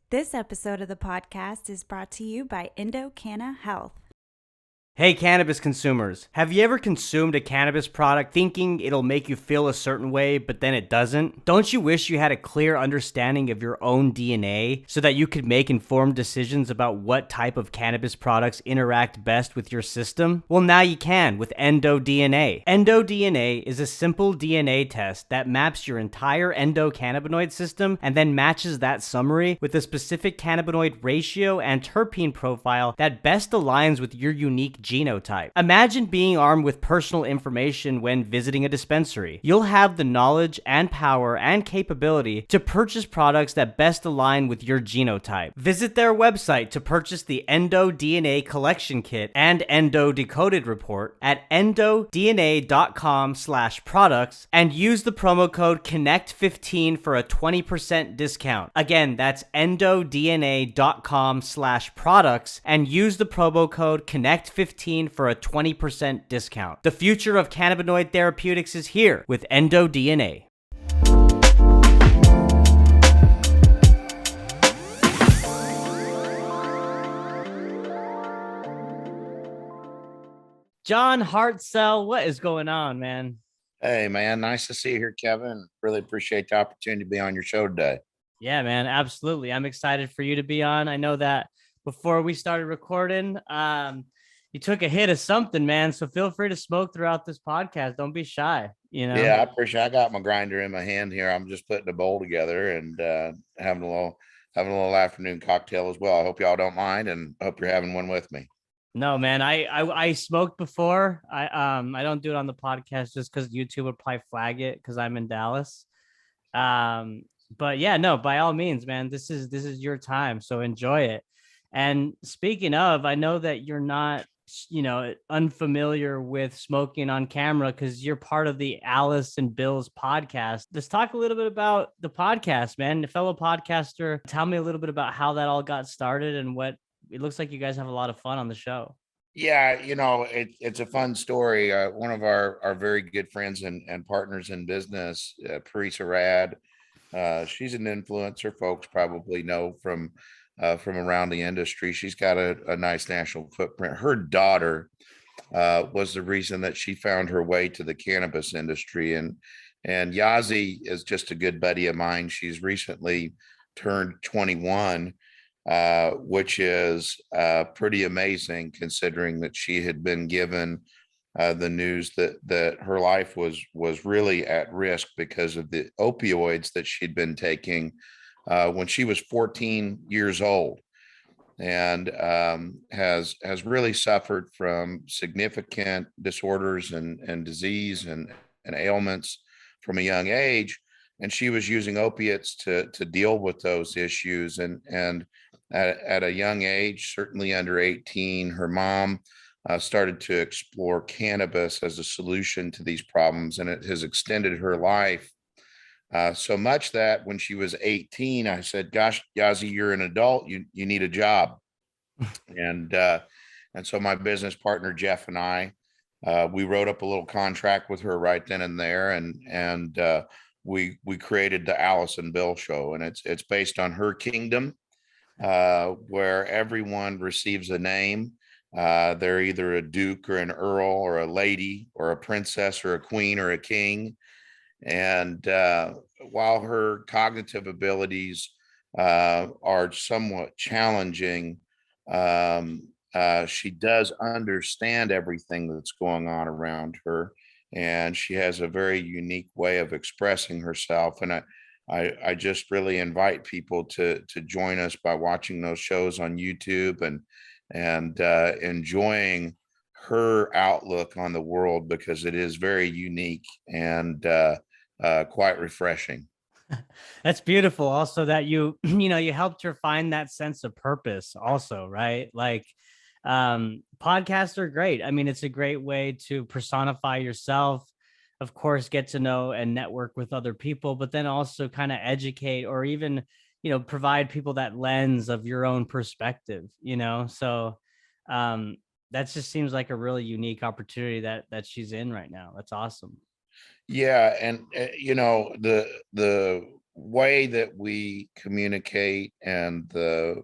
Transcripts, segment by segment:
This episode of the podcast is brought to you by Canna Health. Hey cannabis consumers, have you ever consumed a cannabis product thinking it'll make you feel a certain way, but then it doesn't? Don't you wish you had a clear understanding of your own DNA so that you could make informed decisions about what type of cannabis products interact best with your system? Well, now you can with EndoDNA. EndoDNA is a simple DNA test that maps your entire endocannabinoid system and then matches that summary with a specific cannabinoid ratio and terpene profile that best aligns with your unique genotype. Imagine being armed with personal information when visiting a dispensary. You'll have the knowledge and power and capability to purchase products that best align with your genotype. Visit their website to purchase the EndoDNA Collection Kit and Endo Decoded Report at endodna.com/products and use the promo code CONNECT15 for a 20% discount. Again, that's endodna.com/products and use the promo code CONNECT15 for a 20% discount. The future of cannabinoid therapeutics is here with EndoDNA. John Hartsell, what is going on, man? Hey, man. Nice to see you here, Kevin. Really appreciate the opportunity to be on your show today. Yeah, man, absolutely. I'm excited for you to be on. I know that before we started recording, you took a hit of something, man. So feel free to smoke throughout this podcast. Don't be shy, Yeah, I appreciate. I got my grinder in my hand here. I'm just putting a bowl together and having a little afternoon cocktail as well. I hope y'all don't mind, and I hope you're having one with me. No, man, I smoked before. I don't do it on the podcast just because YouTube would probably flag it because I'm in Dallas. But yeah, no, by all means, man, this is your time, so enjoy it. And speaking of, I know that you're not, unfamiliar with smoking on camera because you're part of the Alice and Bill's podcast. Let's talk a little bit about the podcast, man. The fellow podcaster, tell me a little bit about how that all got started and what it looks like you guys have a lot of fun on the show. Yeah, it's a fun story. One of our very good friends and partners in business, Parisa Rad, she's an influencer. Folks probably know from around the industry. She's got a nice national footprint. Her daughter was the reason that she found her way to the cannabis industry. And Yazi is just a good buddy of mine. She's recently turned 21, which is pretty amazing considering that she had been given the news that her life was really at risk because of the opioids that she'd been taking when she was 14 years old, and has really suffered from significant disorders and disease and ailments from a young age. And she was using opiates to deal with those issues. And at a young age, certainly under 18, her mom started to explore cannabis as a solution to these problems, and it has extended her life. So much that when she was 18, I said, "Gosh, Yazi, you're an adult. You need a job." And so my business partner Jeff and I, we wrote up a little contract with her right then and there, and we created the Alice and Bill show, and it's based on her kingdom, where everyone receives a name. They're either a duke or an earl or a lady or a princess or a queen or a king. And while her cognitive abilities are somewhat challenging, she does understand everything that's going on around her, and she has a very unique way of expressing herself. And I just really invite people to join us by watching those shows on YouTube and enjoying her outlook on the world, because it is very unique and quite refreshing. That's beautiful. Also, that you, you helped her find that sense of purpose, also, right? Like, podcasts are great. I mean, it's a great way to personify yourself, of course, get to know and network with other people, but then also kind of educate or even, provide people that lens of your own perspective. So, that just seems like a really unique opportunity that she's in right now. That's awesome. Yeah, and the way that we communicate and the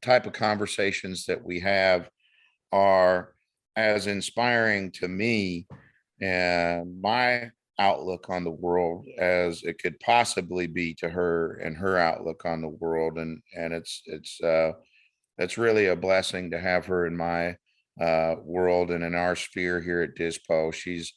type of conversations that we have are as inspiring to me and my outlook on the world as it could possibly be to her and her outlook on the world. And it's really a blessing to have her in my world and in our sphere here at DIZPO. She's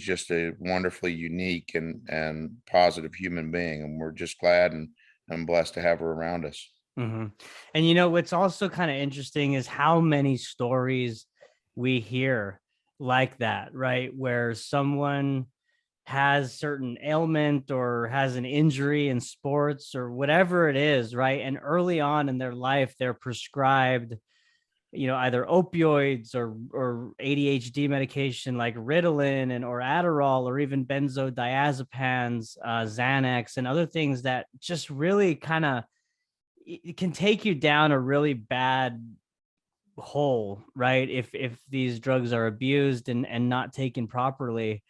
just a wonderfully unique and positive human being, and we're just glad and blessed to have her around us. Mm-hmm. And what's also kind of interesting is how many stories we hear like that, right? Where someone has certain ailment or has an injury in sports or whatever it is, right? And early on in their life, they're prescribed, either opioids or ADHD medication like Ritalin or Adderall or even benzodiazepines, Xanax, and other things that just really kind of it can take you down a really bad hole, right? If these drugs are abused and not taken properly,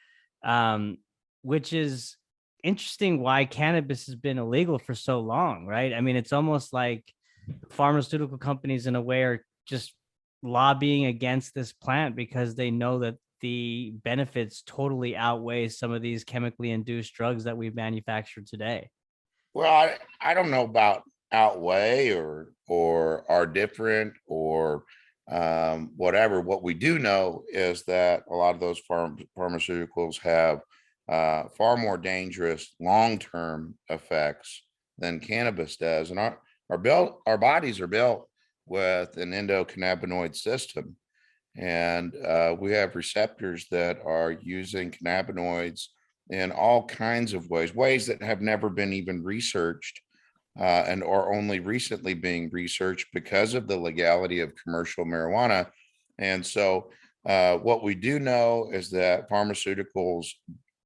um, which is interesting why cannabis has been illegal for so long, right? I mean, it's almost like pharmaceutical companies in a way are just lobbying against this plant because they know that the benefits totally outweigh some of these chemically induced drugs that we've manufactured today. Well, I don't know about outweigh or are different or whatever. What we do know is that a lot of those pharmaceuticals have far more dangerous long-term effects than cannabis does, and our bodies are built with an endocannabinoid system, and we have receptors that are using cannabinoids in all kinds of ways that have never been even researched and are only recently being researched because of the legality of commercial marijuana. And so, what we do know is that pharmaceuticals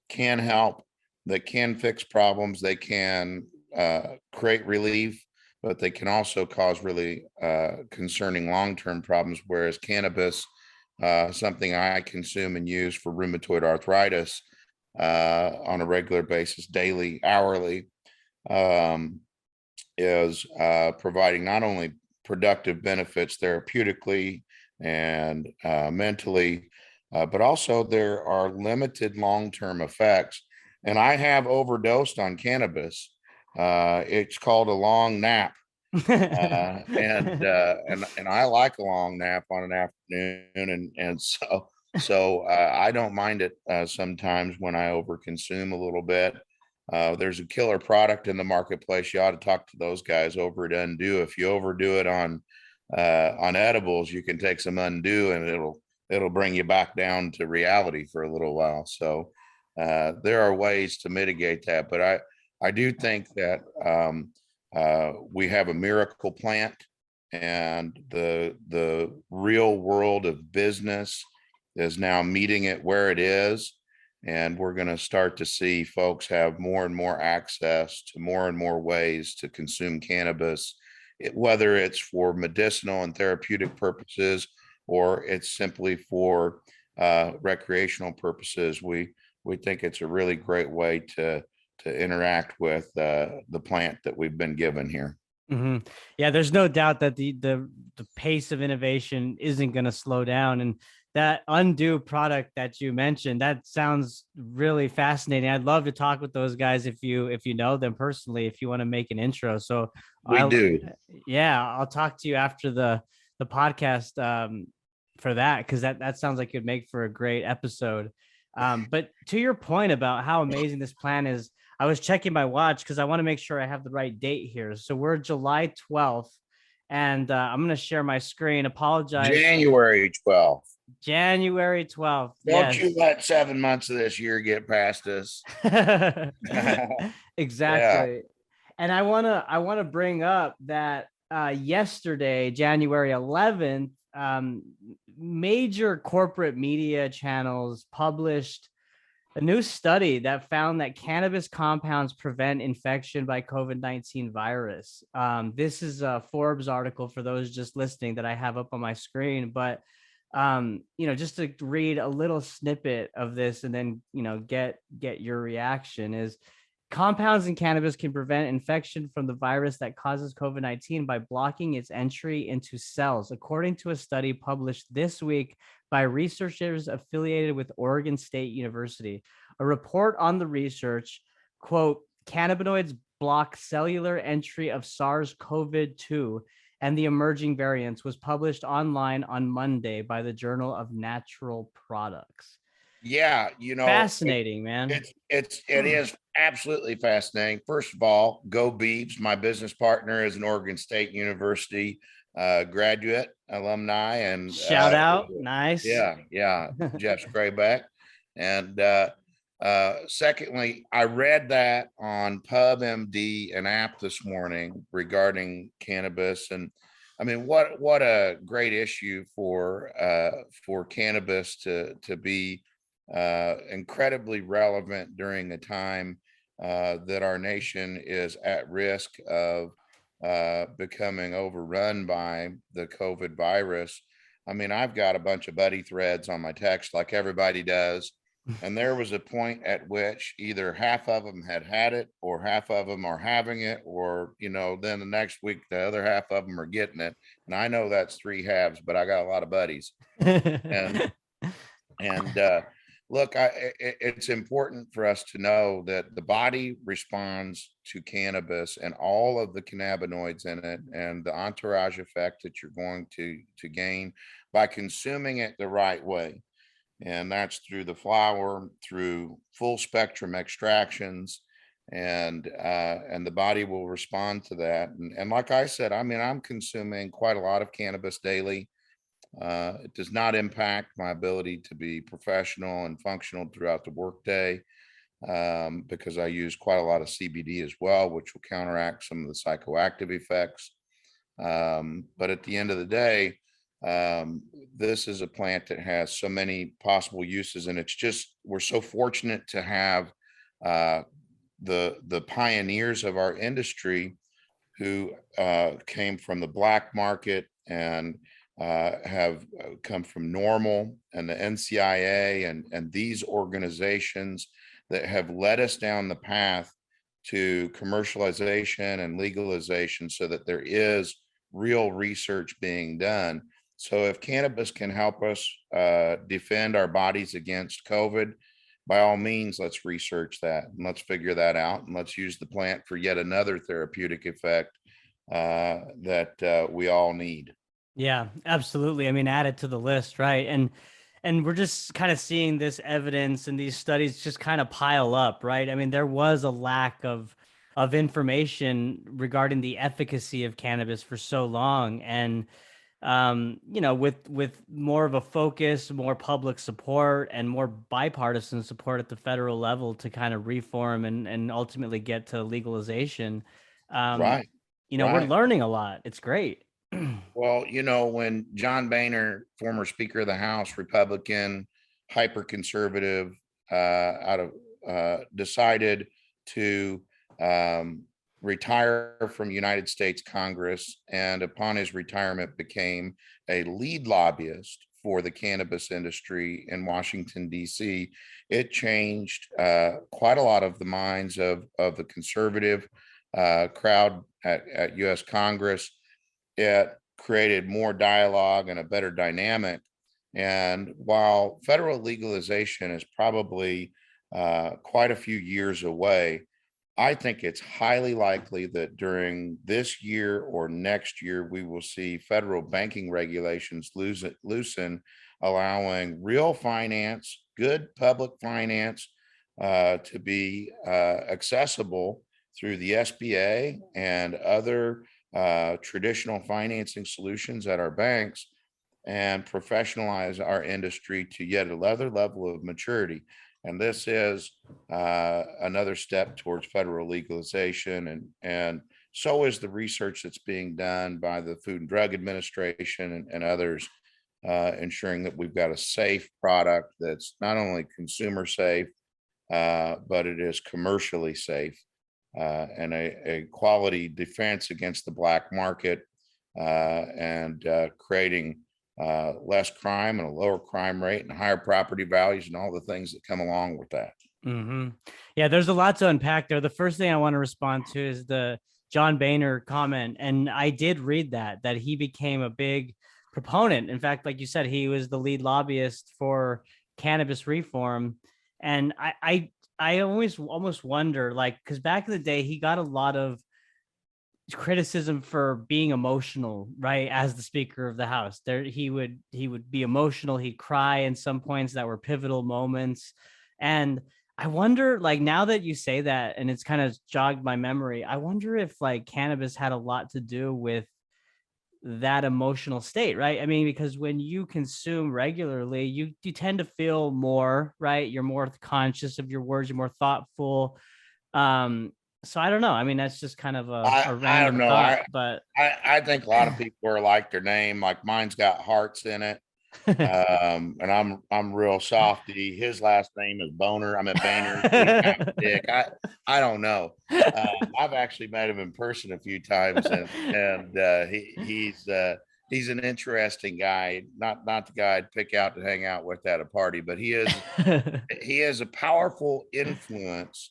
can help, they can fix problems, they can create relief, but they can also cause really concerning long-term problems. Whereas cannabis, something I consume and use for rheumatoid arthritis on a regular basis, daily, hourly, um, is providing not only productive benefits therapeutically and mentally, but also there are limited long-term effects. And I have overdosed on cannabis. It's called a long nap. And I like a long nap on an afternoon, and so I don't mind it sometimes when I overconsume a little bit. There's a killer product in the marketplace. You ought to talk to those guys over at Undo. If you overdo it on edibles, you can take some Undo, and it'll bring you back down to reality for a little while. So there are ways to mitigate that, but I do think that we have a miracle plant, and the real world of business is now meeting it where it is. And we're going to start to see folks have more and more access to more and more ways to consume cannabis, whether it's for medicinal and therapeutic purposes or it's simply for recreational purposes. We think it's a really great way to interact with the plant that we've been given here. Mm-hmm. Yeah, there's no doubt that the pace of innovation isn't going to slow down, and that Undo product that you mentioned, that sounds really fascinating. I'd love to talk with those guys if you know them personally, if you want to make an intro. So We do. I'll talk to you after the podcast for that, because that sounds like it'd make for a great episode. But to your point about how amazing this plan is, I was checking my watch because I want to make sure I have the right date here. So we're July 12th, and I'm going to share my screen. Apologize. January 12th. January 12th. Don't Yes. you let 7 months of this year get past us. Exactly. Yeah. And I want to bring up that yesterday, January 11th, major corporate media channels published a new study that found that cannabis compounds prevent infection by COVID-19 virus. This is a Forbes article for those just listening that I have up on my screen. But, just to read a little snippet of this and then, get your reaction is, Compounds in cannabis can prevent infection from the virus that causes COVID-19 by blocking its entry into cells, according to a study published this week by researchers affiliated with Oregon State University. A report on the research, quote, cannabinoids block cellular entry of SARS-CoV-2 and the emerging variants, was published online on Monday by the Journal of Natural Products. Yeah, Fascinating, man. it is absolutely fascinating. First of all, go Beavs. My business partner is an Oregon State University graduate alumni, and Shout out. Nice. yeah, Jeff Sprayback. And secondly, I read that on PubMD, an app this morning regarding cannabis, and I mean, what a great issue for cannabis to be incredibly relevant during a time that our nation is at risk of becoming overrun by the COVID virus. I mean, I've got a bunch of buddy threads on my text like everybody does. And there was a point at which either half of them had it, or half of them are having it, or, then the next week, the other half of them are getting it. And I know that's three halves, but I got a lot of buddies. And, and, look, it's important for us to know that the body responds to cannabis and all of the cannabinoids in it, and the entourage effect that you're going to gain by consuming it the right way. And that's through the flower, through full spectrum extractions, and the body will respond to that. And like I said, I mean, I'm consuming quite a lot of cannabis daily. It does not impact my ability to be professional and functional throughout the workday, because I use quite a lot of CBD as well, which will counteract some of the psychoactive effects. But at the end of the day, this is a plant that has so many possible uses, and it's just, we're so fortunate to have the pioneers of our industry who came from the black market and have come from NORML and the NCIA and these organizations that have led us down the path to commercialization and legalization, so that there is real research being done. So if cannabis can help us defend our bodies against COVID, by all means, let's research that and let's figure that out, and let's use the plant for yet another therapeutic effect that we all need. Yeah, absolutely. I mean, add it to the list, right? And we're just kind of seeing this evidence and these studies just kind of pile up, right? I mean, there was a lack of information regarding the efficacy of cannabis for so long, and with more of a focus, more public support, and more bipartisan support at the federal level to kind of reform and ultimately get to legalization, um, Right, we're right. learning a lot. It's great. Well, when John Boehner, former Speaker of the House, Republican, hyper conservative, decided to retire from United States Congress, and upon his retirement became a lead lobbyist for the cannabis industry in Washington, D.C. It changed quite a lot of the minds of the conservative crowd at U.S. Congress. It created more dialogue and a better dynamic. And while federal legalization is probably quite a few years away, I think it's highly likely that during this year or next year, we will see federal banking regulations loosen, allowing real finance, good public finance, to be accessible through the SBA and other traditional financing solutions at our banks, and professionalize our industry to yet another level of maturity. And this is another step towards federal legalization, and so is the research that's being done by the Food and Drug Administration and others, ensuring that we've got a safe product that's not only consumer safe, but it is commercially safe, and a quality defense against the black market, and creating less crime and a lower crime rate and higher property values and all the things that come along with that. Mm-hmm. Yeah, there's a lot to unpack there. The first thing I want to respond to is the John Boehner comment. And I did read that he became a big proponent. In fact, like you said, he was the lead lobbyist for cannabis reform. And I always almost wonder, like, because back in the day, he got a lot of criticism for being emotional, right? As the Speaker of the House, there he would be emotional, he'd cry in some points that were pivotal moments. And I wonder, like, now that you say that and it's kind of jogged my memory, I wonder if like cannabis had a lot to do with that emotional state, right? I mean, because when you consume regularly, you tend to feel more, right? You're more conscious of your words, you're more thoughtful. um so I don't know. I mean, that's just kind of a I don't random know. thought, but I think a lot of people are like their name. Like mine's got hearts in it. And I'm real softy. His last name is Boner. I'm at Boehner, so he's kind of a dick. I don't know. I've actually met him in person a few times, and he's an interesting guy. Not the guy I'd pick out to hang out with at a party, but he is a powerful influence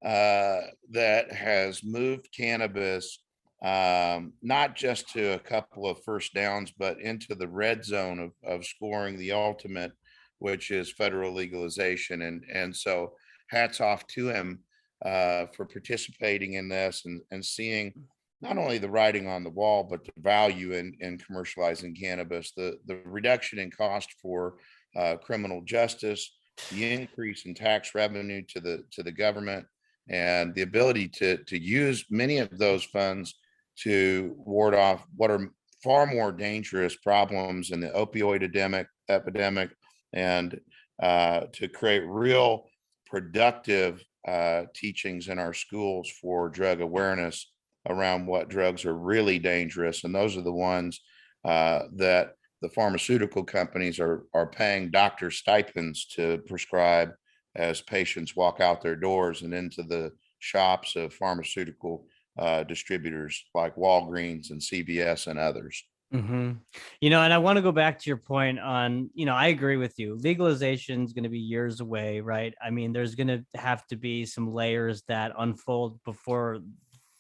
that has moved cannabis not just to a couple of first downs, but into the red zone of scoring the ultimate, which is federal legalization. And so hats off to him for participating in this and seeing not only the writing on the wall, but the value in commercializing cannabis, the reduction in cost for criminal justice, the increase in tax revenue to the government, and the ability to use many of those funds to ward off what are far more dangerous problems in the opioid epidemic, and to create real productive teachings in our schools for drug awareness around what drugs are really dangerous. And those are the ones that the pharmaceutical companies are paying doctors stipends to prescribe as patients walk out their doors and into the shops of pharmaceutical distributors like Walgreens and CVS and others. hmm and I want to go back to your point on, I agree with you. Legalization is going to be years away, right? I mean, there's going to have to be some layers that unfold before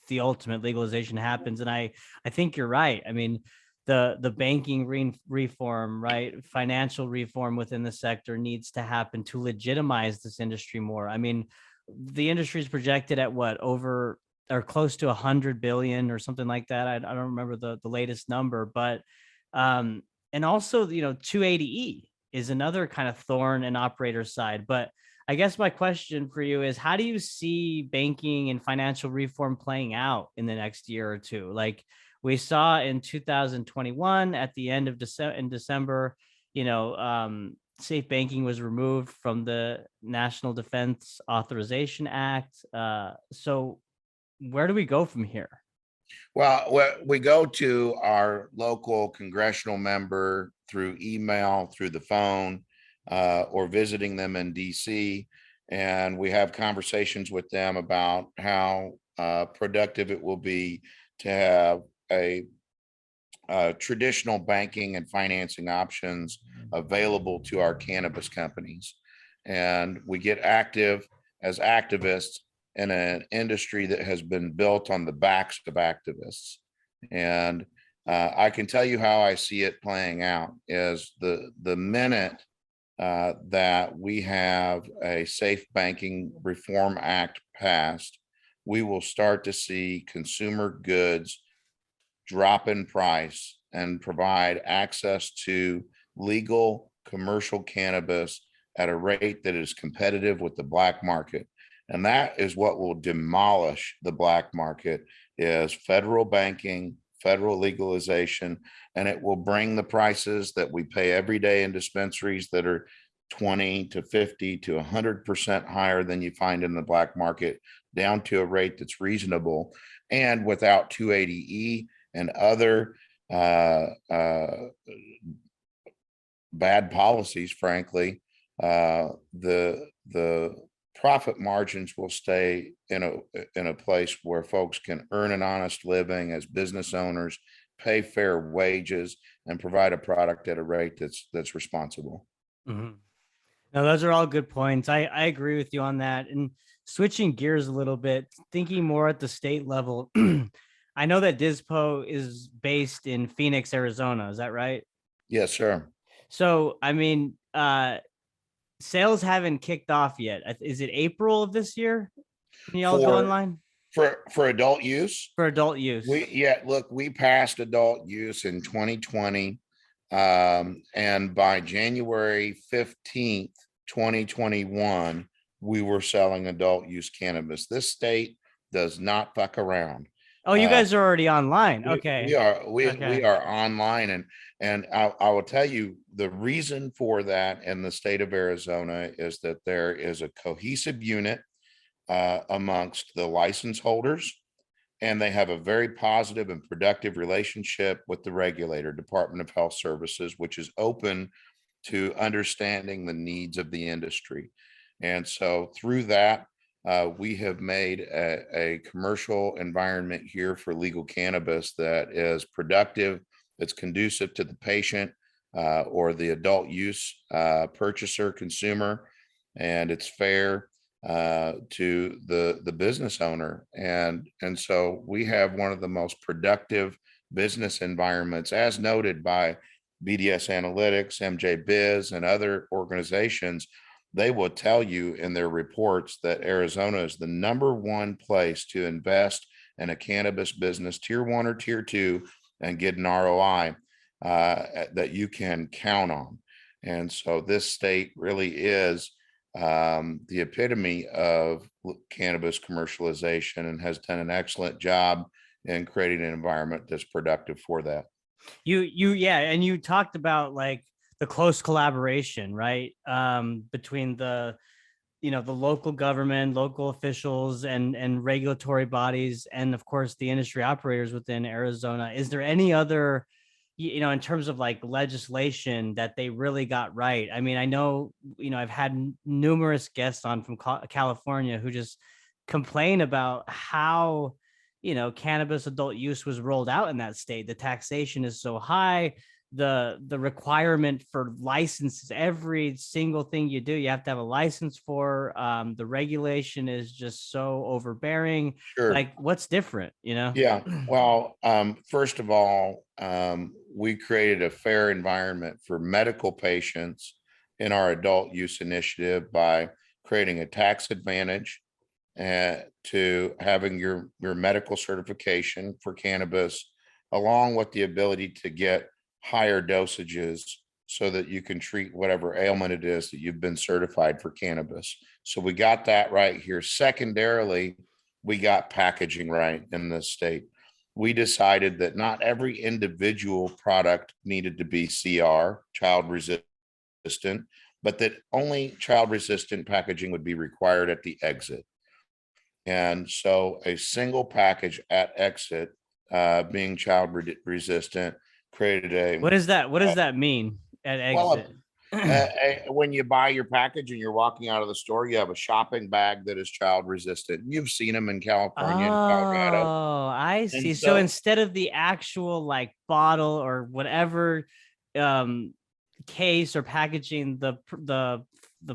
the ultimate legalization happens. And I think you're right. I mean, the banking reform, right? Financial reform within the sector needs to happen to legitimize this industry more. I mean, the industry is projected at what, over or close to 100 billion or something like that. I don't remember the latest number, but um, and also 280E is another kind of thorn in operator side. But I guess my question for you is, how do you see banking and financial reform playing out in the next year or two? Like we saw in 2021 at the end of December, safe banking was removed from the National Defense Authorization Act. So where do we go from here? Well, we go to our local congressional member through email, through the phone, or visiting them in DC, and we have conversations with them about how productive it will be to have a traditional banking and financing options available to our cannabis companies. And we get active as activists in an industry that has been built on the backs of activists. And I can tell you how I see it playing out is the minute that we have a Safe Banking Reform Act passed, we will start to see consumer goods drop in price and provide access to legal commercial cannabis at a rate that is competitive with the black market. And that is what will demolish the black market is federal banking, federal legalization, and it will bring the prices that we pay every day in dispensaries that are 20 to 50 to 100% higher than you find in the black market down to a rate that's reasonable. And without 280E and other bad policies, frankly, the profit margins will stay in a place where folks can earn an honest living as business owners, pay fair wages, and provide a product at a rate that's responsible. Mm-hmm. No, those are all good points. I agree with you on that. And switching gears a little bit, thinking more at the state level, I know that DIZPO is based in Phoenix, Arizona. Is that right? Yes, sir. So, I mean, sales haven't kicked off yet. Is it April of this year when y'all go For online for adult use, for adult use? look, we passed adult use in 2020. And by January 15th, 2021, we were selling adult use cannabis. This state does not fuck around. Oh, you Uh, guys are already online. we Okay. are we Okay. are online, and I will tell you the reason for that in the state of Arizona is that there is a cohesive unit amongst the license holders, and they have a very positive and productive relationship with the regulator, Department of Health Services, which is open to understanding the needs of the industry. And so through that, we have made a commercial environment here for legal cannabis that is productive, that's conducive to the patient or the adult use purchaser, consumer, and it's fair to the business owner. And so we have one of the most productive business environments, as noted by BDS Analytics, MJ Biz, and other organizations. They will tell you in their reports that Arizona is the number one place to invest in a cannabis business, tier one or tier two, and get an ROI that you can count on. And so this state really is the epitome of cannabis commercialization and has done an excellent job in creating an environment that's productive for that. Yeah, and you talked about like the close collaboration, right? Between the local government, local officials, and regulatory bodies, and of course the industry operators within Arizona. Is there any other, in terms of like legislation that they really got right? I mean, I know, I've had numerous guests on from California who just complain about how, cannabis adult use was rolled out in that state. The taxation is so high. The requirement for licenses, every single thing you do, you have to have a license for. The regulation is just so overbearing. Sure. Like, what's different, Yeah. Well, first of all, we created a fair environment for medical patients in our adult use initiative by creating a tax advantage to having your medical certification for cannabis, along with the ability to get higher dosages so that you can treat whatever ailment it is that you've been certified for cannabis. So we got that right here. Secondarily, we got packaging right in this state. We decided that not every individual product needed to be CR, child resistant, but that only child resistant packaging would be required at the exit. And so a single package at exit, being child resistant, created what a does that what does that mean at well, exit? when you buy your package and you're walking out of the store, you have a shopping bag that is child resistant. You've seen them in California and Colorado. Oh, I And see. So so, instead of the actual like bottle or whatever um case or packaging the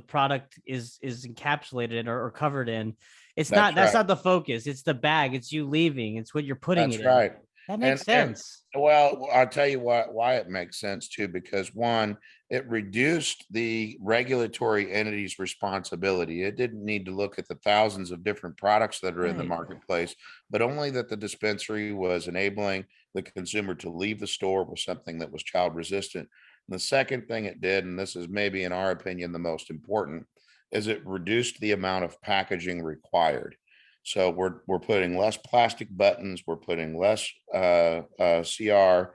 product is encapsulated or covered in, that's that's right. not the focus. It's the bag. It's you leaving. It's what you're putting it That's in. right. That makes And sense. well, I'll tell you why it makes sense too, because one, it reduced the regulatory entity's responsibility. It didn't need to look at the thousands of different products that are in the Right. marketplace, but only that the dispensary was enabling the consumer to leave the store with something that was child resistant. And the second thing it did, and this is maybe in our opinion the most important, is it reduced the amount of packaging required. So we're putting less plastic buttons, we're putting less CR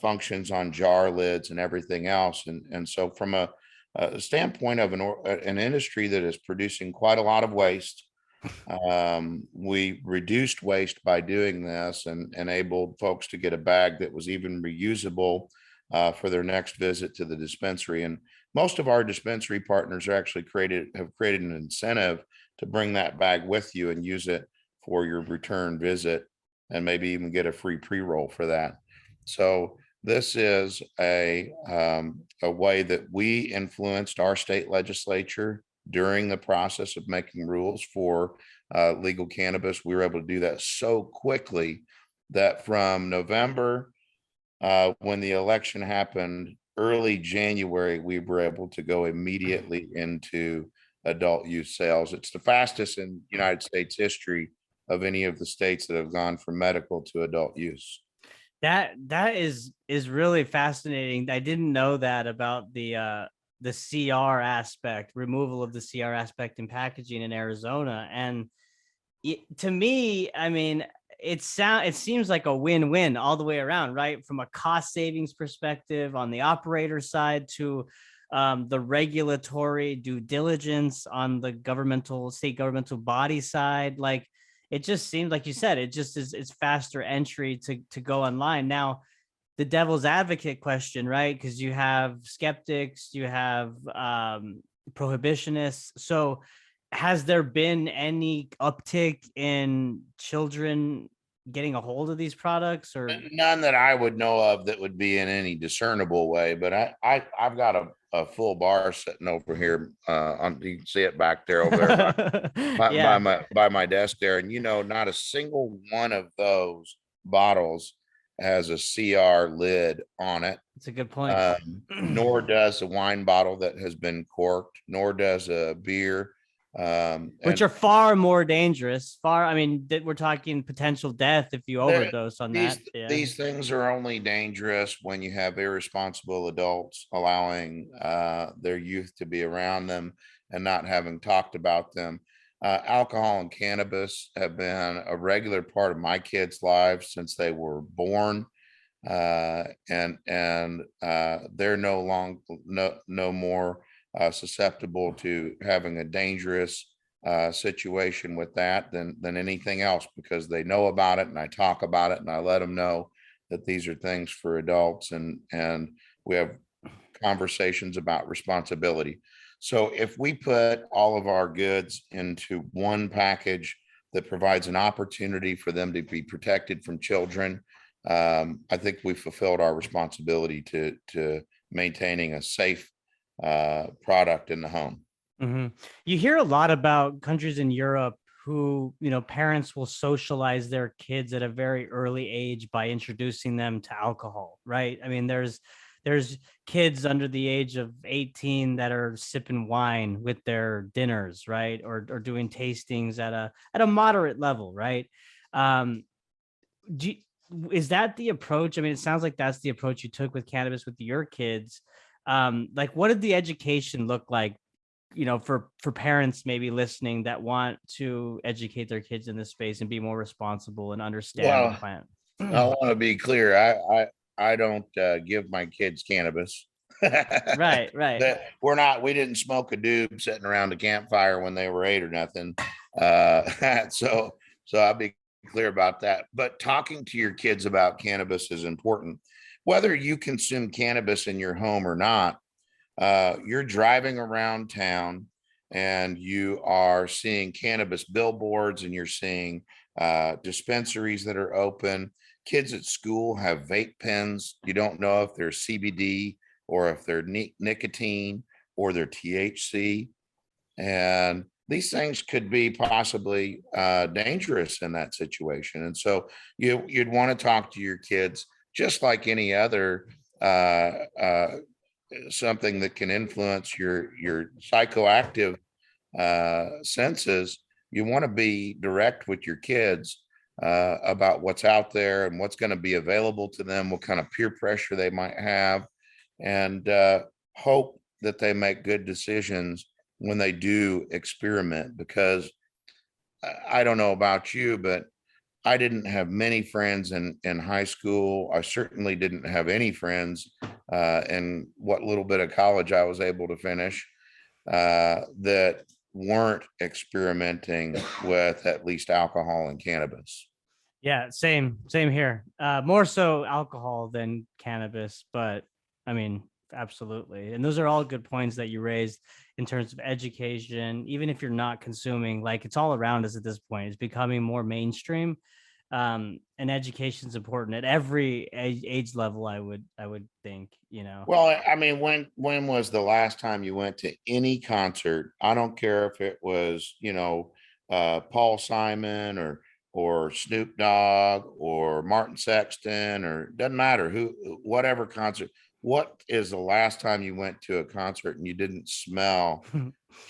functions on jar lids and everything else. And so from a standpoint of an industry that is producing quite a lot of waste, we reduced waste by doing this and enabled folks to get a bag that was even reusable for their next visit to the dispensary. And most of our dispensary partners are actually have created an incentive to bring that bag with you and use it for your return visit, and maybe even get a free pre-roll for that. So This is a way that we influenced our state legislature during the process of making rules for legal cannabis. We were able to do that so quickly that from November, when the election happened, early January, we were able to go immediately into adult use sales. It's the fastest in United States history of any of the states that have gone from medical to adult use. That is really fascinating. I didn't know that about the CR aspect, removal of the CR aspect in packaging in Arizona. And to me, I mean, it seems like a win-win all the way around, right? From a cost savings perspective on the operator side to the regulatory due diligence on the state governmental body side. Like, it just seems like you said, it just is, it's faster entry to go online. Now, the devil's advocate question, right? Because you have skeptics, you have prohibitionists. So has there been any uptick in children getting a hold of these products, or None that I would know of that would be in any discernible way, but I've got a full bar sitting over here. On You can see it back there over there yeah, by my desk there. And not a single one of those bottles has a CR lid on it. it's a good point. Nor does a wine bottle that has been corked, nor does a beer. Which And are far more dangerous. I mean, we're talking potential death if you there, overdose on these that. Yeah. these things are only dangerous when you have irresponsible adults allowing their youth to be around them and not having talked about them. Alcohol and cannabis have been a regular part of my kids' lives since they were born, and they're no more susceptible to having a dangerous situation with that than anything else, because they know about it, and I talk about it, and I let them know that these are things for adults, and we have conversations about responsibility. So if we put all of our goods into one package that provides an opportunity for them to be protected from children, I think we fulfilled our responsibility to maintaining a safe product in the home. Mm-hmm. You hear a lot about countries in Europe who, parents will socialize their kids at a very early age by introducing them to alcohol, right? I mean, there's kids under the age of 18 that are sipping wine with their dinners, right? Or doing tastings at a moderate level, right? Um, do you, is that the approach? I mean, it sounds like that's the approach you took with cannabis with your kids. Like, what did the education look like, for parents maybe listening that want to educate their kids in this space and be more responsible and understand the Well, plant? I want to be clear. I don't give my kids cannabis. Right, right. That we didn't smoke a doob sitting around a campfire when they were 8 or nothing. So I'll be clear about that. But talking to your kids about cannabis is important. Whether you consume cannabis in your home or not, you're driving around town and you are seeing cannabis billboards, and you're seeing dispensaries that are open. Kids at school have vape pens. You don't know if they're CBD or if they're nicotine or they're THC. And these things could be possibly dangerous in that situation. And so you'd want to talk to your kids just like any other something that can influence your psychoactive senses. You want to be direct with your kids about what's out there and what's going to be available to them, what kind of peer pressure they might have, and hope that they make good decisions when they do experiment. Because I don't know about you, but I didn't have many friends in high school. I certainly didn't have any friends in what little bit of college I was able to finish that weren't experimenting with at least alcohol and cannabis. Yeah, same here. More so alcohol than cannabis, but I mean, absolutely. And those are all good points that you raised in terms of education. Even if you're not consuming, like, it's all around us at this point. It's becoming more mainstream. And education is important at every age level. I would think, Well, I mean, when was the last time you went to any concert? I don't care if it was, Paul Simon or Snoop Dogg or Martin Sexton, or doesn't matter who, whatever concert. What is the last time you went to a concert and you didn't smell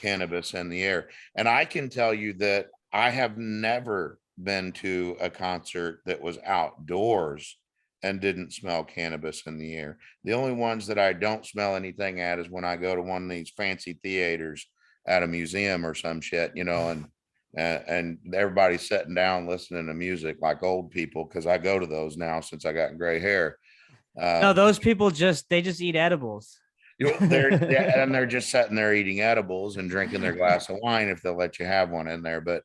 cannabis in the air? And I can tell you that I have never been to a concert that was outdoors and didn't smell cannabis in the air. The only ones that I don't smell anything at is when I go to one of these fancy theaters at a museum or some shit, and everybody's sitting down listening to music like old people, because I go to those now since I got gray hair. No, Uh, those people they just eat edibles. they're just sitting there eating edibles and drinking their glass of wine if they'll let you have one in there. But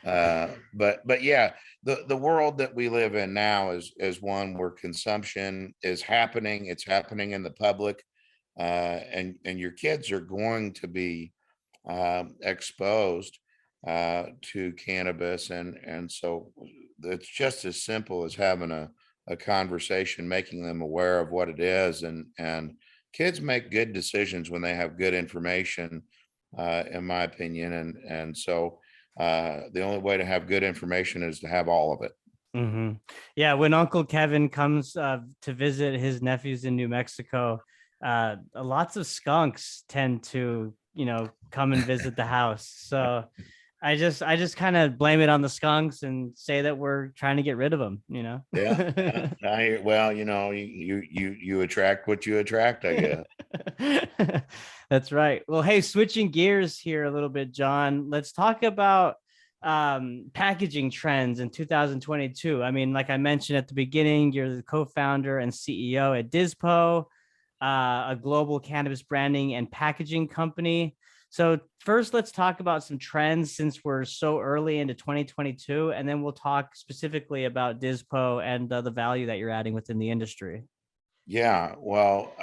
yeah, the world that we live in now is one where consumption is happening. It's happening in the public, and your kids are going to be exposed to cannabis, and so it's just as simple as having a conversation, making them aware of what it is, and kids make good decisions when they have good information, in my opinion. And so the only way to have good information is to have all of it. Mm-hmm. Yeah, when Uncle Kevin comes to visit his nephews in New Mexico, lots of skunks tend to, come and visit the house. So I just kind of blame it on the skunks and say that we're trying to get rid of them. Yeah, yeah. Well, you attract what you attract, I guess. That's right. Well, hey, switching gears here a little bit, John, let's talk about packaging trends in 2022. I mean, like I mentioned at the beginning, you're the co-founder and CEO at DIZPOT, a global cannabis branding and packaging company. So first, let's talk about some trends since we're so early into 2022, and then we'll talk specifically about DIZPOT and the value that you're adding within the industry. Yeah, well,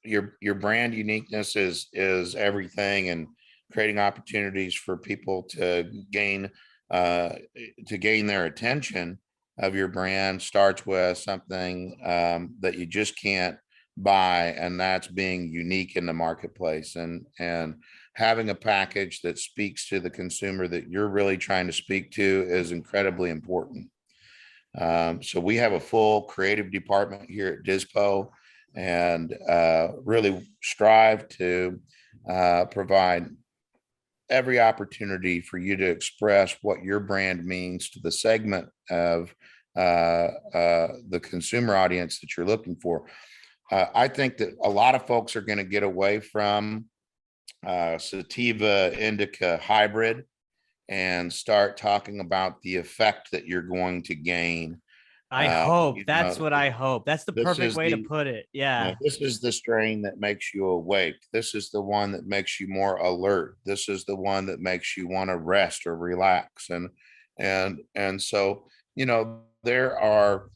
your brand uniqueness is everything, and creating opportunities for people uh, to gain their attention of your brand starts with something that you just can't buy, and that's being unique in the marketplace, and having a package that speaks to the consumer that you're really trying to speak to is incredibly important. So we have a full creative department here at DIZPO, and really strive to provide every opportunity for you to express what your brand means to the segment of the consumer audience that you're looking for. I think that a lot of folks are going to get away from sativa indica hybrid and start talking about the effect that you're going to gain. I hope You that's know, what I hope. That's the this perfect is way to the put it. Yeah. this is the strain that makes you awake. This is the one that makes you more alert. This is the one that makes you want to rest or relax. And so, there are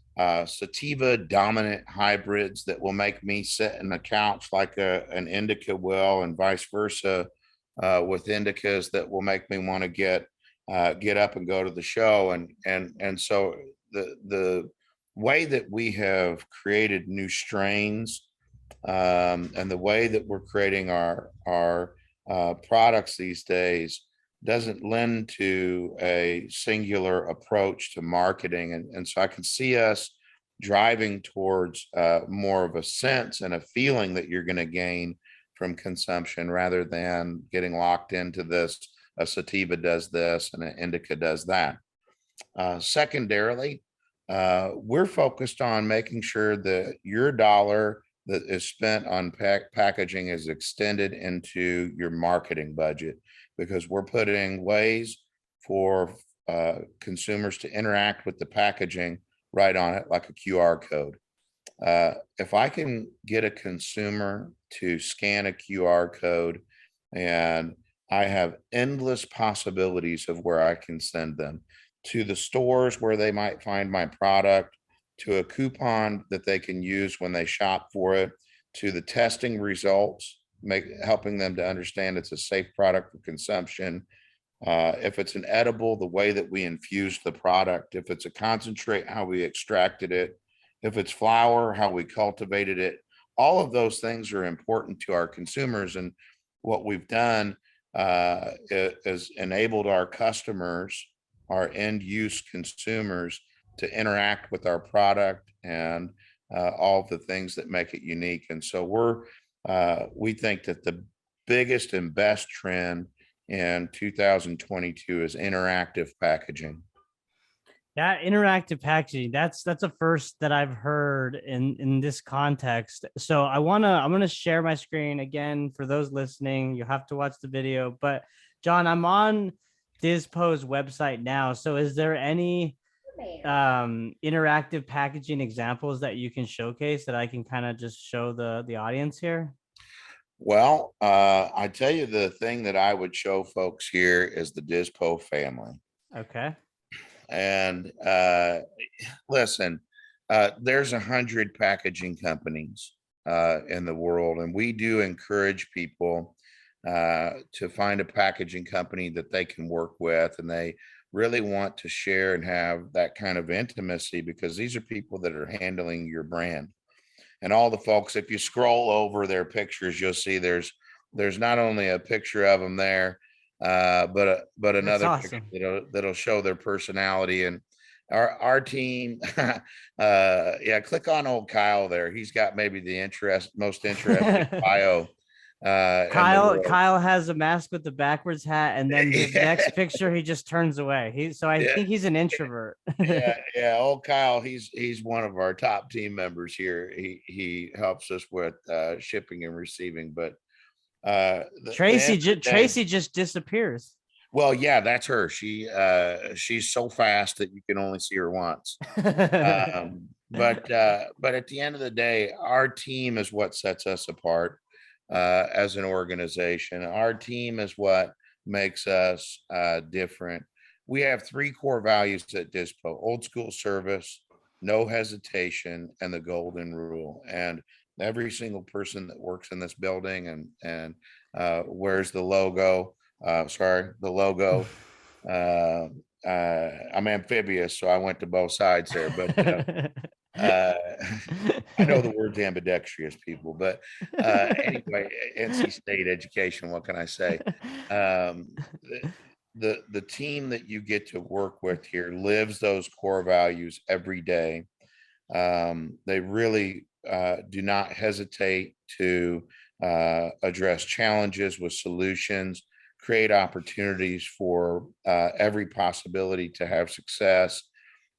sativa dominant hybrids that will make me sit in the couch like an indica will, and vice versa, with indicas that will make me want to get up and go to the show. And so the way that we have created new strains, and the way that we're creating our products these days doesn't lend to a singular approach to marketing, and so I can see us driving towards more of a sense and a feeling that you're going to gain from consumption, rather than getting locked into this. A sativa does this and an indica does that. Secondarily, we're focused on making sure that your dollar that is spent on packaging is extended into your marketing budget, because we're putting ways for consumers to interact with the packaging right on it, like a QR code. If I can get a consumer to scan a QR code, and I have endless possibilities of where I can send them to the stores where they might find my product, to a coupon that they can use when they shop for it, to the testing results, helping them to understand it's a safe product for consumption, If it's an edible, the way that we infuse the product. If it's a concentrate, how we extracted it. If it's flower, how we cultivated it. All of those things are important to our consumers. And what we've done is enabled our customers, our end use consumers, to interact with our product and all the things that make it unique. And so we think that the biggest and best trend in 2022 is interactive packaging. That interactive packaging, that's a first that I've heard in this context. So I'm gonna share my screen again for those listening. You have to watch the video. But John, I'm on DIZPOT's website now. So is there any interactive packaging examples that you can showcase that I can kind of just show the audience here? Well, I tell you, the thing that I would show folks here is the DIZPO family. Okay. And listen, there's 100 packaging companies in the world, and we do encourage people to find a packaging company that they can work with, and they really want to share and have that kind of intimacy, because these are people that are handling your brand. And all the folks, if you scroll over their pictures, you'll see there's not only a picture of them there, but That's another picture awesome. that'll show their personality. And our team, yeah, click on old Kyle there. He's got maybe the most interesting bio in the world. Kyle has a mask with the backwards hat, and then his next Yeah, picture he just turns away. I yeah, think he's an introvert. yeah. Old Kyle, he's one of our top team members here. He helps us with shipping and receiving. But the end of the day, Tracy just disappears. well, yeah, that's her. She's so fast that you can only see her once. But at the end of the day, our team is what sets us apart as an organization. Our team is what makes us different. We have three core values at DISPO: old school service, no hesitation, and the golden rule. And every single person that works in this building and wears the logo, the logo. Uh, I'm amphibious, so I went to both sides there. But uh, I know the word's ambidextrous, people, but anyway, NC State education. What can I say? Um, the team that you get to work with here lives those core values every day. They really do not hesitate to address challenges with solutions, create opportunities for every possibility to have success.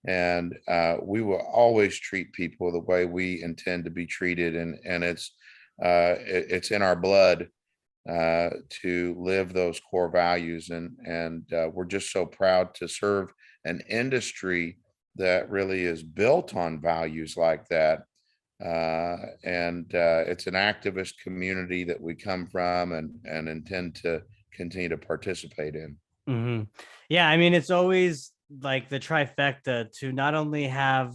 And we will always treat people the way we intend to be treated. And it's in our blood to live those core values. And we're just so proud to serve an industry that really is built on values like that. And it's an activist community that we come from and intend to continue to participate in. Hmm. Yeah, I mean, it's always like the trifecta to not only have,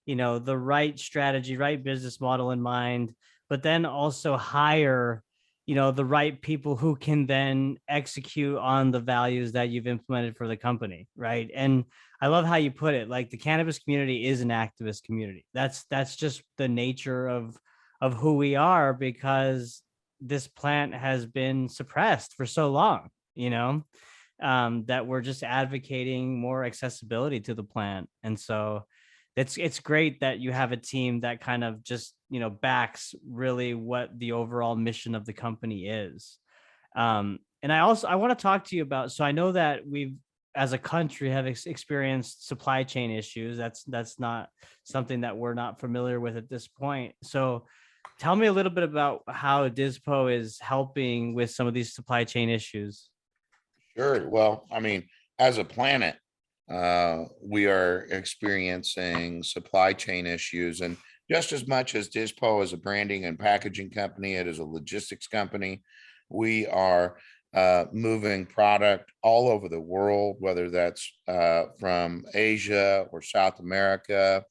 the right strategy, right business model in mind, but then also hire, the right people who can then execute on the values that you've implemented for the company, right? And I love how you put it, like the cannabis community is an activist community. That's just the nature of who we are, because this plant has been suppressed for so long, that we're just advocating more accessibility to the plant. And so it's great that you have a team that kind of just, backs really what the overall mission of the company is. And I want to talk to you about, so I know that we've, as a country, have experienced supply chain issues. That's not something that we're not familiar with at this point. So tell me a little bit about how DIZPO is helping with some of these supply chain issues. Sure. Well, I mean, as a planet, we are experiencing supply chain issues. And just as much as DISPO is a branding and packaging company, it is a logistics company. We are moving product all over the world, whether that's from Asia or South America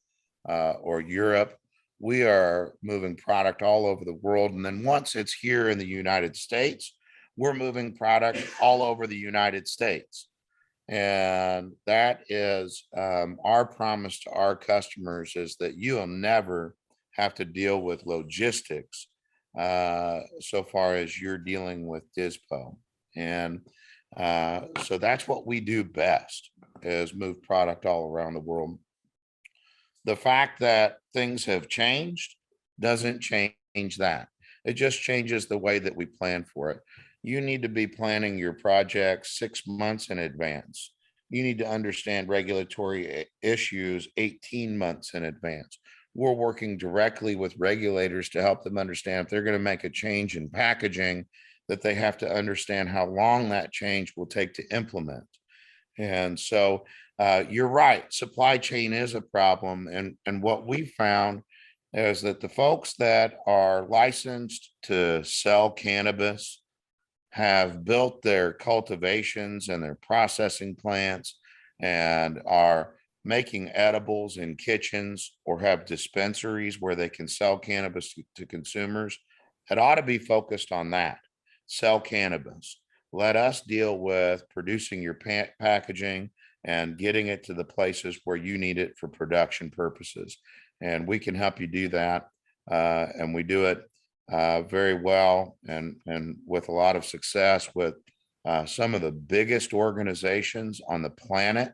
or Europe. We are moving product all over the world. And then once it's here in the United States, we're moving product all over the United States. And that is our promise to our customers, is that you'll never have to deal with logistics so far as you're dealing with DIZPO. And so that's what we do best, is move product all around the world. The fact that things have changed doesn't change that. It just changes the way that we plan for it. You need to be planning your projects 6 months in advance. You need to understand regulatory issues 18 months in advance. We're working directly with regulators to help them understand if they're going to make a change in packaging, that they have to understand how long that change will take to implement. And so you're right, supply chain is a problem. And what we found is that the folks that are licensed to sell cannabis have built their cultivations and their processing plants and are making edibles in kitchens or have dispensaries where they can sell cannabis to consumers. It ought to be focused on that. Sell cannabis. Let us deal with producing your packaging and getting it to the places where you need it for production purposes. And we can help you do that. And we do it very well and with a lot of success with some of the biggest organizations on the planet,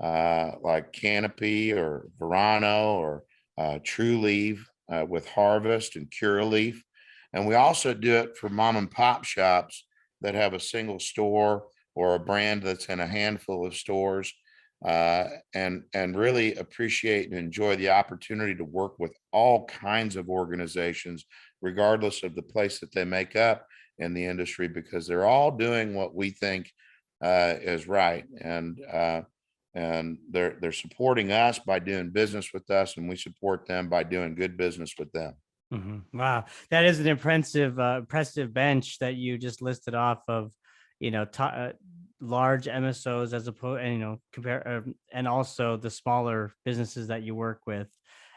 like Canopy or Verano or True Leaf with Harvest and Curaleaf. And we also do it for mom and pop shops that have a single store or a brand that's in a handful of stores, and really appreciate and enjoy the opportunity to work with all kinds of organizations, regardless of the place that they make up in the industry, because they're all doing what we think is right. And they're supporting us by doing business with us, and we support them by doing good business with them. Wow, that is an impressive bench that you just listed off of, large MSOs as opposed, and compare, and also the smaller businesses that you work with.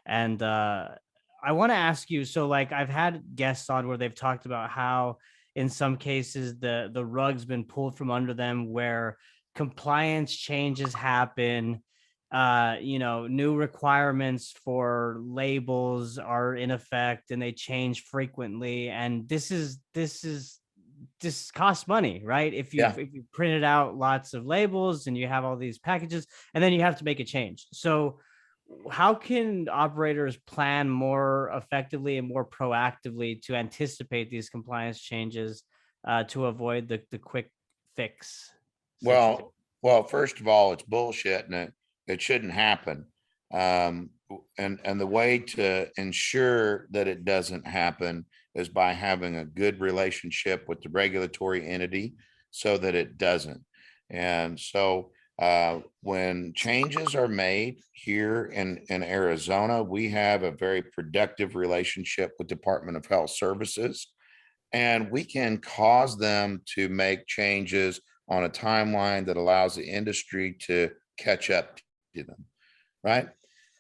And I want to ask you, so like I've had guests on where they've talked about how in some cases the rug's been pulled from under them, where compliance changes happen. New requirements for labels are in effect and they change frequently, and this costs money, right? If you printed out lots of labels and you have all these packages and then you have to make a change. So how can operators plan more effectively and more proactively to anticipate these compliance changes to avoid the quick fix situation? Well, first of all, it's bullshit, and it shouldn't happen. And the way to ensure that it doesn't happen is by having a good relationship with the regulatory entity so that it doesn't. And so when changes are made here in Arizona, we have a very productive relationship with Department of Health Services, and we can cause them to make changes on a timeline that allows the industry to catch up to them, right?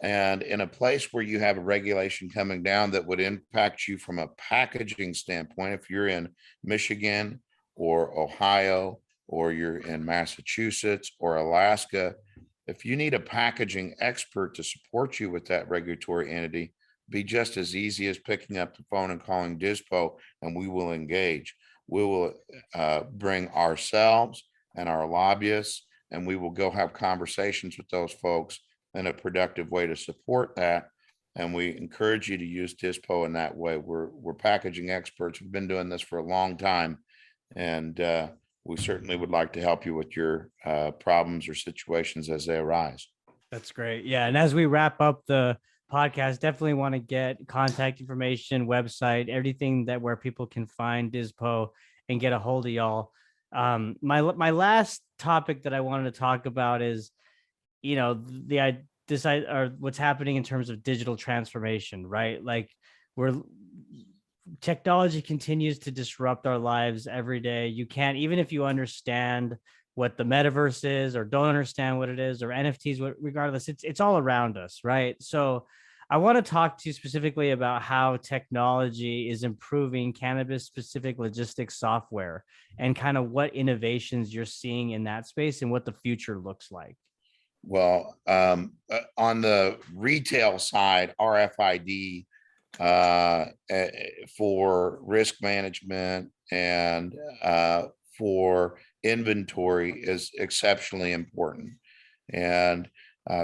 And in a place where you have a regulation coming down that would impact you from a packaging standpoint, if you're in Michigan or Ohio, or you're in Massachusetts or Alaska, if you need a packaging expert to support you with that regulatory entity, be just as easy as picking up the phone and calling DIZPO, and we will engage. We will bring ourselves and our lobbyists, and we will go have conversations with those folks in a productive way to support that. And we encourage you to use DIZPO in that way. We're packaging experts. We've been doing this for a long time, and we certainly would like to help you with your problems or situations as they arise. That's great. Yeah. And as we wrap up the podcast, definitely want to get contact information, website, everything that where people can find DIZPO and get a hold of y'all. My last topic that I wanted to talk about is, what's happening in terms of digital transformation, right? Like technology continues to disrupt our lives every day. You can't, even if you understand what the metaverse is or don't understand what it is, or NFTs, regardless, it's all around us, right? So I want to talk to you specifically about how technology is improving cannabis specific logistics software and kind of what innovations you're seeing in that space and what the future looks like. Well, on the retail side, RFID for risk management and for inventory is exceptionally important. And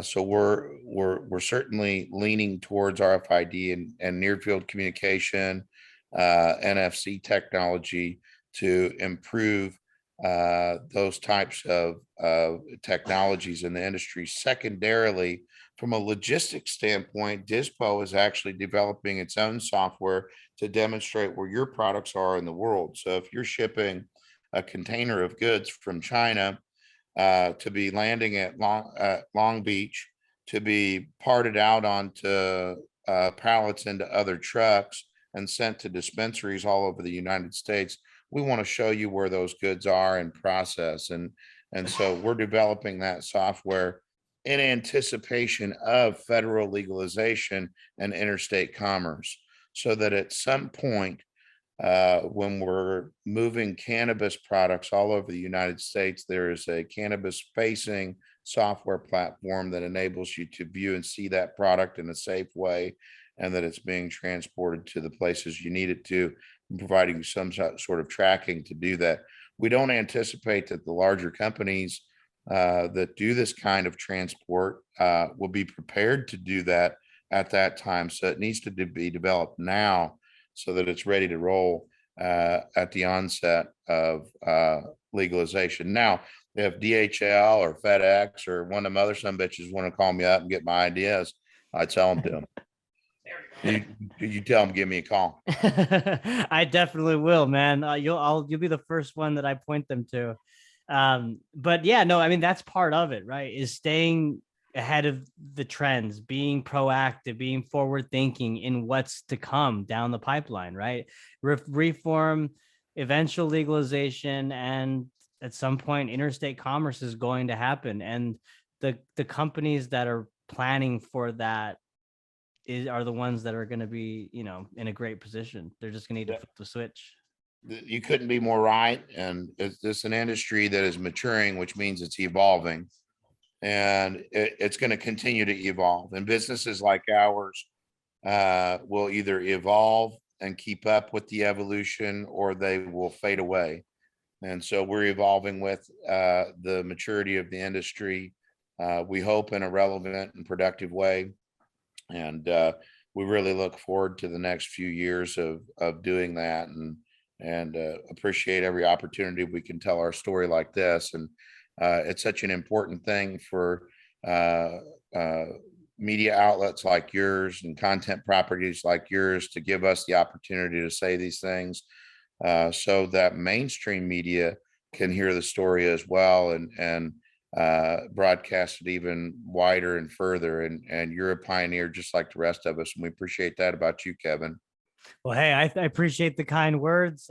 so we're certainly leaning towards RFID and near field communication, NFC technology to improve those types of technologies in the industry. Secondarily, from a logistics standpoint, DIZPO is actually developing its own software to demonstrate where your products are in the world. So if you're shipping a container of goods from China to be landing at Long Beach, to be parted out onto pallets into other trucks and sent to dispensaries all over the United States, we want to show you where those goods are in process. And so we're developing that software in anticipation of federal legalization and interstate commerce, so that at some point, when we're moving cannabis products all over the United States, there is a cannabis facing software platform that enables you to view and see that product in a safe way, and that it's being transported to the places you need it to, and providing you some sort of tracking to do that. We don't anticipate that the larger companies that do this kind of transport will be prepared to do that at that time. So it needs to be developed now so that it's ready to roll at the onset of legalization. Now, if DHL or FedEx or one of them other some bitches want to call me up and get my ideas, I tell them to them. You tell them, give me a call. I definitely will, man. You'll be the first one that I point them to. But yeah, no, I mean, that's part of it, right? Is staying ahead of the trends, being proactive, being forward thinking in what's to come down the pipeline, right? Reform, eventual legalization, and at some point interstate commerce is going to happen. And the companies that are planning for that are the ones that are going to be, in a great position. They're just going to need to flip the switch. You couldn't be more right. And it's an industry that is maturing, which means it's evolving, and it's going to continue to evolve. And businesses like ours will either evolve and keep up with the evolution, or they will fade away. And so we're evolving with the maturity of the industry. We hope in a relevant and productive way. And we really look forward to the next few years of doing that, and appreciate every opportunity we can tell our story like this. And it's such an important thing for media outlets like yours and content properties like yours to give us the opportunity to say these things, so that mainstream media can hear the story as well, and broadcast it even wider and further. And you're a pioneer just like the rest of us, and we appreciate that about you, Kevin. Well, hey, I appreciate the kind words.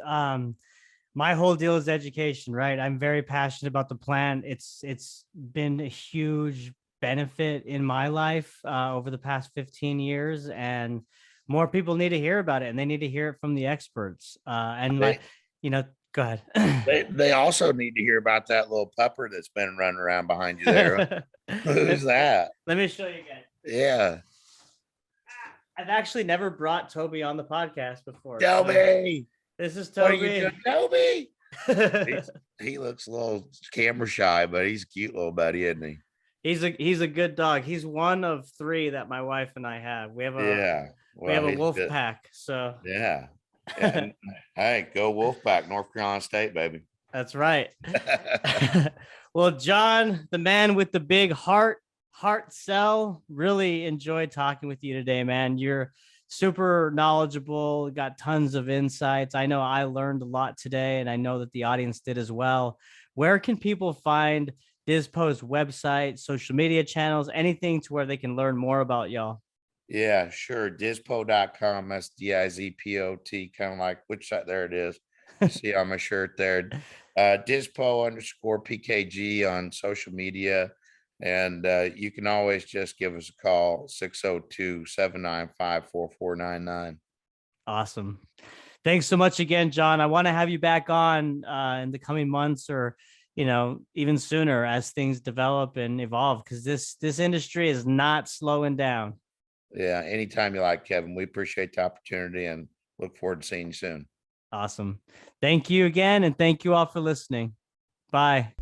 My whole deal is education, right? I'm very passionate about the plant. It's been a huge benefit in my life over the past 15 years, and more people need to hear about it, and they need to hear it from the experts. Go ahead. They also need to hear about that little pupper that's been running around behind you there. Who's that? Let me show you again. Yeah. I've actually never brought Toby on the podcast before. Toby. This is What are Toby. you doing, Toby? He looks a little camera shy, but he's a cute little buddy, isn't he? He's a good dog. He's one of 3 that my wife and I have. We have a wolf good. pack. So yeah. And, hey, go Wolfpack, North Carolina State, baby. That's right. Well, John, the man with the big heart, Hartsell, really enjoyed talking with you today, man. You're super knowledgeable, got tons of insights. I know I learned a lot today, and I know that the audience did as well. Where can people find DIZPOT's website, social media channels, anything to where they can learn more about y'all? Yeah, sure. DIZPOT.com. That's DIZPOT, kind of like which side. There it is. You see on my shirt there. DIZPO _PKG on social media. And you can always just give us a call, 602-795-4499. Awesome. Thanks so much again, John. I want to have you back on in the coming months, or even sooner, as things develop and evolve, because this industry is not slowing down. Yeah, anytime you like, Kevin. We appreciate the opportunity and look forward to seeing you soon. Awesome. Thank you again, and thank you all for listening. Bye.